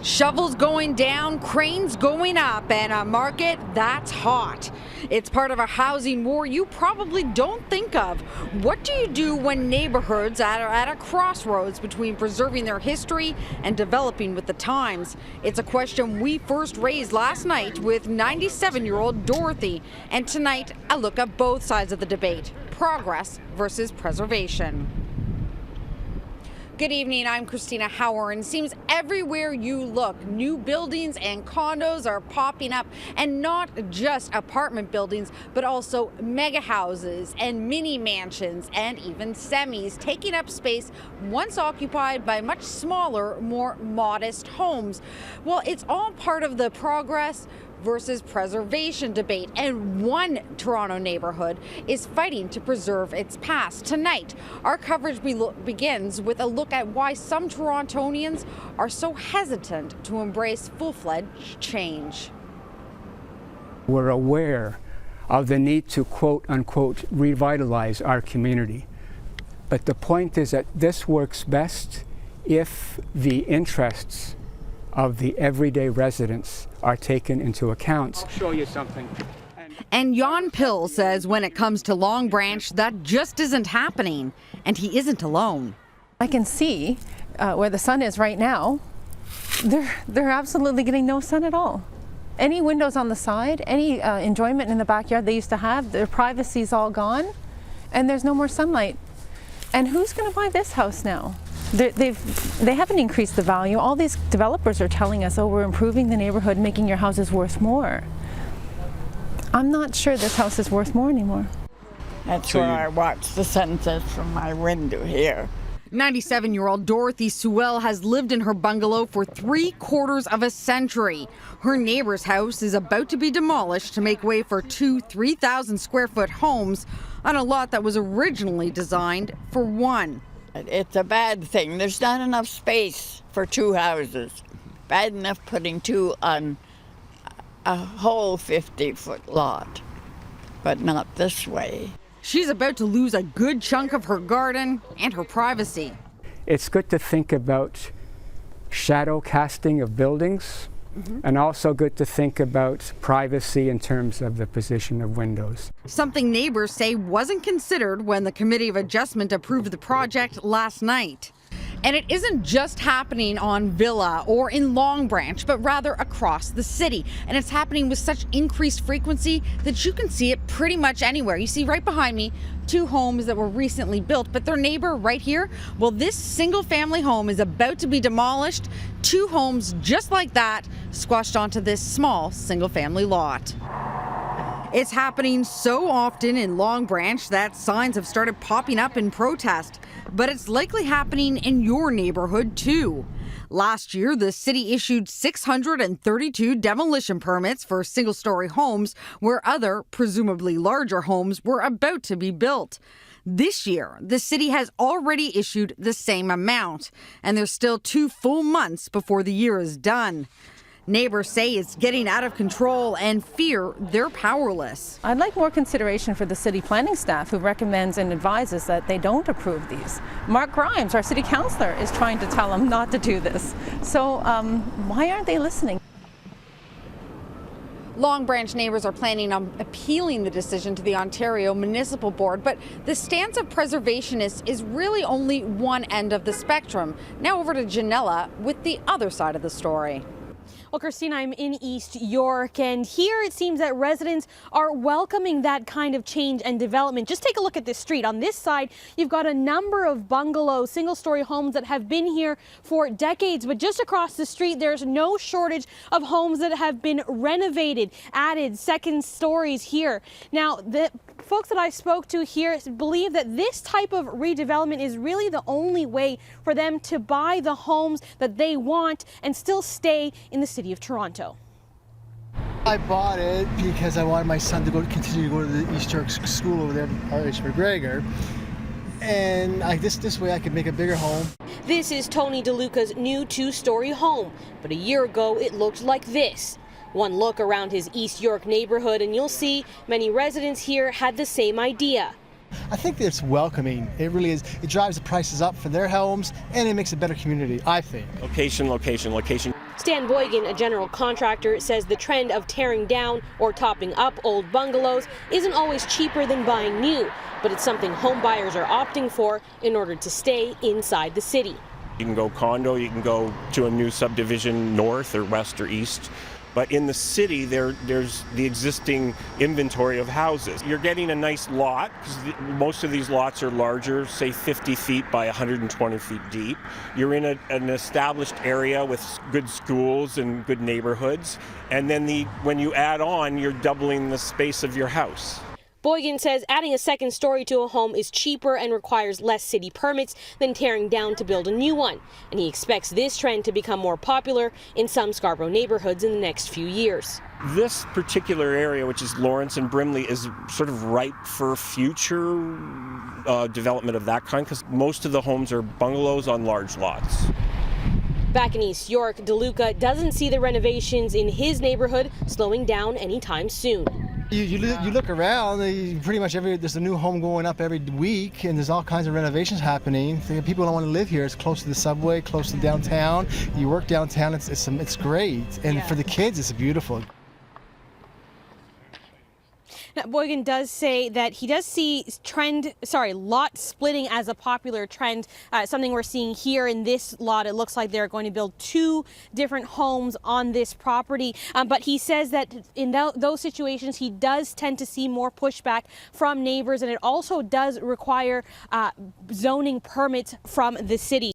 Shovels going down, cranes going up, and a market that's hot. It's part of a housing war you probably don't think of. What do you do when neighborhoods are at a crossroads between preserving their history and developing with the times? It's a question we first raised last night with 97-year-old Dorothy. And tonight, a look at both sides of the debate, progress versus preservation. Good evening, I'm Cristina Howorun. Seems everywhere you look, new buildings and condos are popping up, and not just apartment buildings, but also mega houses and mini mansions and even semis, taking up space once occupied by much smaller, more modest homes. Well, it's all part of the progress versus preservation debate, and one Toronto neighborhood is fighting to preserve its past. Tonight, our coverage begins with a look at why some Torontonians are so hesitant to embrace full-fledged change. We're aware of the need to quote-unquote revitalize our community, but the point is that this works best if the interests of the everyday residents are taken into account. I'll show you something. And Jan Pill says when it comes to Long Branch, that just isn't happening, and he isn't alone. I can see where the sun is right now. They're absolutely getting no sun at all. Any windows on the side, any enjoyment in the backyard they used to have, their privacy's all gone, and there's no more sunlight. And who's going to buy this house now? They haven't increased the value. All these developers are telling us, oh, we're improving the neighborhood, making your houses worth more. I'm not sure this house is worth more anymore. That's where I watch the sunset from my window here. 97-year-old Dorothy Sewell has lived in her bungalow for 3/4 of a century. Her neighbor's house is about to be demolished to make way for two 3,000 square foot homes on a lot that was originally designed for one. It's a bad thing. There's not enough space for two houses. Bad enough putting two on a whole 50-foot lot, but not this way. She's about to lose a good chunk of her garden and her privacy. It's good to think about shadow casting of buildings, and also good to think about privacy in terms of the position of windows. Something neighbors say wasn't considered when the Committee of Adjustment approved the project last night. And it isn't just happening on Villa or in Long Branch, but rather across the city. And it's happening with such increased frequency that you can see it pretty much anywhere. You see right behind me, two homes that were recently built, but their neighbor right here, well, this single family home is about to be demolished. Two homes just like that squashed onto this small single family lot. It's happening so often in Long Branch that signs have started popping up in protest, but it's likely happening in your neighborhood too. Last year, the city issued 632 demolition permits for single-story homes where other, presumably larger homes were about to be built. This year, the city has already issued the same amount, and there's still 2 full months before the year is done. Neighbors say it's getting out of control and fear they're powerless. I'd like more consideration for the city planning staff who recommends and advises that they don't approve these. Mark Grimes, our city councillor, is trying to tell them not to do this. So why aren't they listening? Long Branch neighbors are planning on appealing the decision to the Ontario Municipal Board, but the stance of preservationists is really only one end of the spectrum. Now over to Ginella with the other side of the story. Well, Cristina, I'm in East York, and here it seems that residents are welcoming that kind of change and development. Just take a look at this street. On this side, you've got a number of bungalows, single-story homes that have been here for decades, but just across the street, there's no shortage of homes that have been renovated, added second stories here. Now, the folks that I spoke to here believe that this type of redevelopment is really the only way for them to buy the homes that they want and still stay in the city of Toronto. I bought it because I wanted my son to continue to go to the East York school over there at R.H. McGregor, and this way I could make a bigger home. This is Tony DeLuca's new 2-story home, but a year ago it looked like this. One look around his East York neighborhood and you'll see many residents here had the same idea. I think that it's welcoming. It really is. It drives the prices up for their homes and it makes a better community, I think. Location, location, location. Stan Boygan, a general contractor, says the trend of tearing down or topping up old bungalows isn't always cheaper than buying new, but it's something home buyers are opting for in order to stay inside the city. You can go condo, you can go to a new subdivision north or west or east. But in the city, there's the existing inventory of houses. You're getting a nice lot, because most of these lots are larger, say 50 feet by 120 feet deep. You're in an established area with good schools and good neighborhoods. And then when you add on, you're doubling the space of your house. Boygan says adding a second story to a home is cheaper and requires less city permits than tearing down to build a new one. And he expects this trend to become more popular in some Scarborough neighborhoods in the next few years. This particular area, which is Lawrence and Brimley, is sort of ripe for future development of that kind, because most of the homes are bungalows on large lots. Back in East York, DeLuca doesn't see the renovations in his neighborhood slowing down anytime soon. You look around, pretty much there's a new home going up every week, and there's all kinds of renovations happening. People don't want to live here. It's close to the subway, close to downtown. You work downtown, it's great. And for the kids, it's beautiful. Now, Boygan does say that he does see lot splitting as a popular trend, something we're seeing here in this lot. It looks like they're going to build 2 different homes on this property. But he says that in those situations, he does tend to see more pushback from neighbors, and it also does require zoning permits from the city.